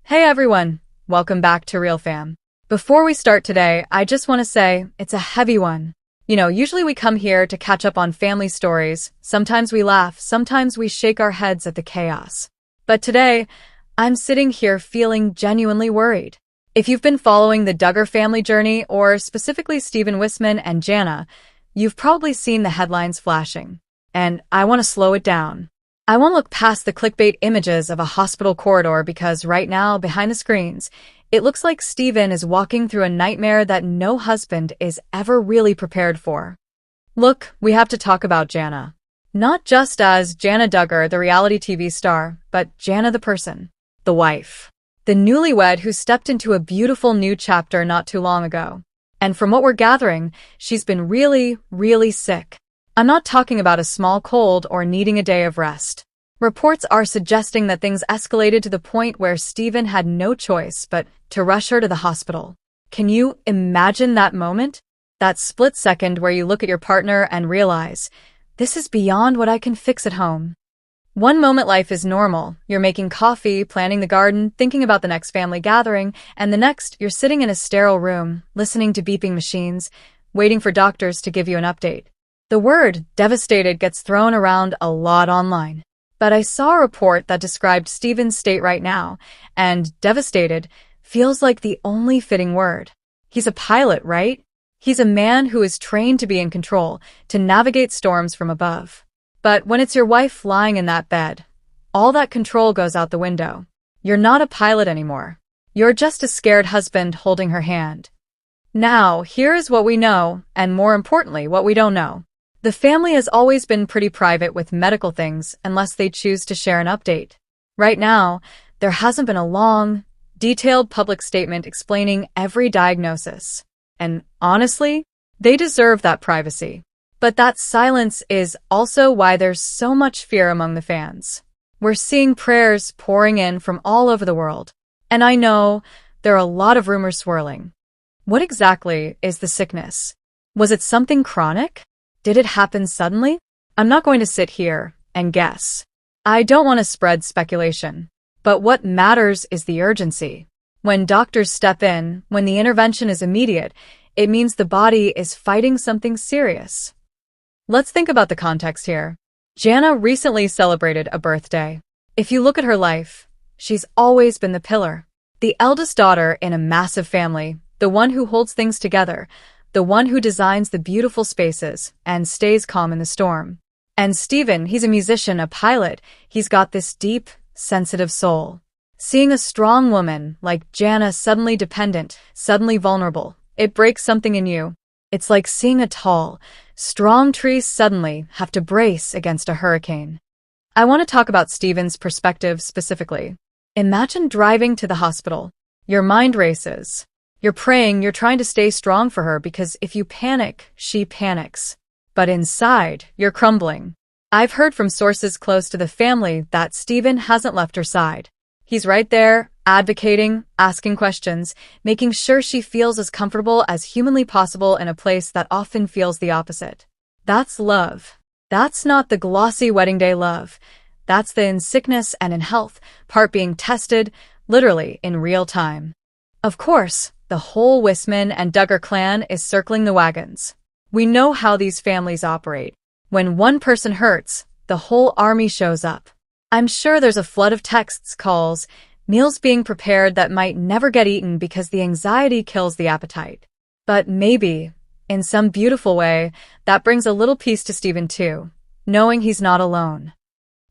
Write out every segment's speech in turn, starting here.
Hey everyone, welcome back to RealFam. Before we start today, I just want to say it's a heavy one. Usually we come here to catch up on family stories. Sometimes we laugh, sometimes we shake our heads at the chaos. But today, I'm sitting here feeling genuinely worried. If you've been following the Duggar family journey, or specifically Stephen Wissmann and Jana, you've probably seen the headlines flashing. And I want to slow it down. I won't look past the clickbait images of a hospital corridor because right now, behind the screens, it looks like Stephen is walking through a nightmare that no husband is ever really prepared for. Look, we have to talk about Jana. Not just as Jana Duggar, the reality TV star, but Jana the person, the wife. The newlywed who stepped into a beautiful new chapter not too long ago. And from what we're gathering, she's been really, really sick. I'm not talking about a small cold or needing a day of rest. Reports are suggesting that things escalated to the point where Stephen had no choice but to rush her to the hospital. Can you imagine that moment? That split second where you look at your partner and realize, this is beyond what I can fix at home. One moment life is normal. You're making coffee, planning the garden, thinking about the next family gathering, and the next, you're sitting in a sterile room, listening to beeping machines, waiting for doctors to give you an update. The word devastated gets thrown around a lot online. But I saw a report that described Stephen's state right now, and devastated feels like the only fitting word. He's a pilot, right? He's a man who is trained to be in control, to navigate storms from above. But when it's your wife lying in that bed, all that control goes out the window. You're not a pilot anymore. You're just a scared husband holding her hand. Now, here is what we know, and more importantly, what we don't know. The family has always been pretty private with medical things unless they choose to share an update. Right now, there hasn't been a long, detailed public statement explaining every diagnosis. And honestly, they deserve that privacy. But that silence is also why there's so much fear among the fans. We're seeing prayers pouring in from all over the world. And I know there are a lot of rumors swirling. What exactly is the sickness? Was it something chronic? Did it happen suddenly? I'm not going to sit here and guess. I don't want to spread speculation. But what matters is the urgency. When doctors step in, when the intervention is immediate, it means the body is fighting something serious. Let's think about the context here. Jana recently celebrated a birthday. If you look at her life, she's always been the pillar. The eldest daughter in a massive family, the one who holds things together, the one who designs the beautiful spaces and stays calm in the storm. And Stephen, he's a musician, a pilot. He's got this deep, sensitive soul. Seeing a strong woman like Jana suddenly dependent, suddenly vulnerable, it breaks something in you. It's like seeing a tall, strong tree suddenly have to brace against a hurricane. I want to talk about Stephen's perspective specifically. Imagine driving to the hospital. Your mind races. You're praying, you're trying to stay strong for her because if you panic, she panics. But inside, you're crumbling. I've heard from sources close to the family that Stephen hasn't left her side. He's right there, advocating, asking questions, making sure she feels as comfortable as humanly possible in a place that often feels the opposite. That's love. That's not the glossy wedding day love. That's the in sickness and in health, part being tested, literally in real time. Of course, the whole Wissmann and Duggar clan is circling the wagons. We know how these families operate. When one person hurts, the whole army shows up. I'm sure there's a flood of texts, calls, meals being prepared that might never get eaten because the anxiety kills the appetite. But maybe, in some beautiful way, that brings a little peace to Stephen too, knowing he's not alone.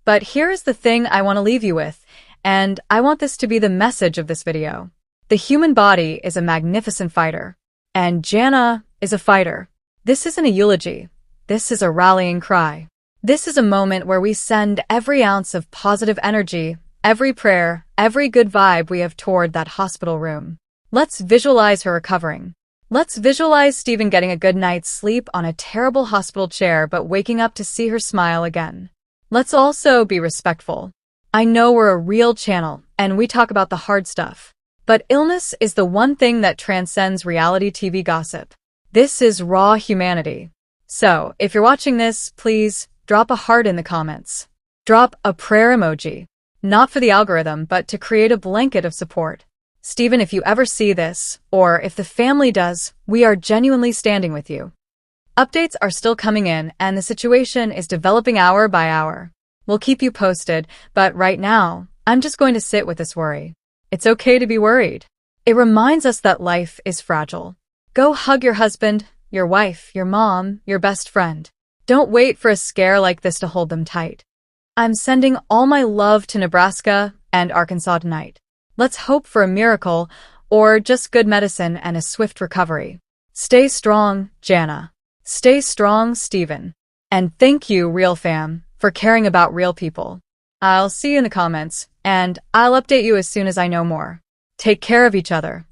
But here's the thing I want to leave you with, and I want this to be the message of this video. The human body is a magnificent fighter, and Jana is a fighter. This isn't a eulogy. This is a rallying cry. This is a moment where we send every ounce of positive energy, every prayer, every good vibe we have toward that hospital room. Let's visualize her recovering. Let's visualize Stephen getting a good night's sleep on a terrible hospital chair but waking up to see her smile again. Let's also be respectful. I know we're a real channel, and we talk about the hard stuff. But illness is the one thing that transcends reality TV gossip. This is raw humanity. So, if you're watching this, please drop a heart in the comments. Drop a prayer emoji. Not for the algorithm, but to create a blanket of support. Stephen, if you ever see this, or if the family does, we are genuinely standing with you. Updates are still coming in, and the situation is developing hour by hour. We'll keep you posted, but right now, I'm just going to sit with this worry. It's okay to be worried. It reminds us that life is fragile. Go hug your husband, your wife, your mom, your best friend. Don't wait for a scare like this to hold them tight. I'm sending all my love to Nebraska and Arkansas tonight. Let's hope for a miracle, or just good medicine and a swift recovery. Stay strong, Jana. Stay strong, Stephen. And thank you, RealFam, for caring about real people. I'll see you in the comments, and I'll update you as soon as I know more. Take care of each other.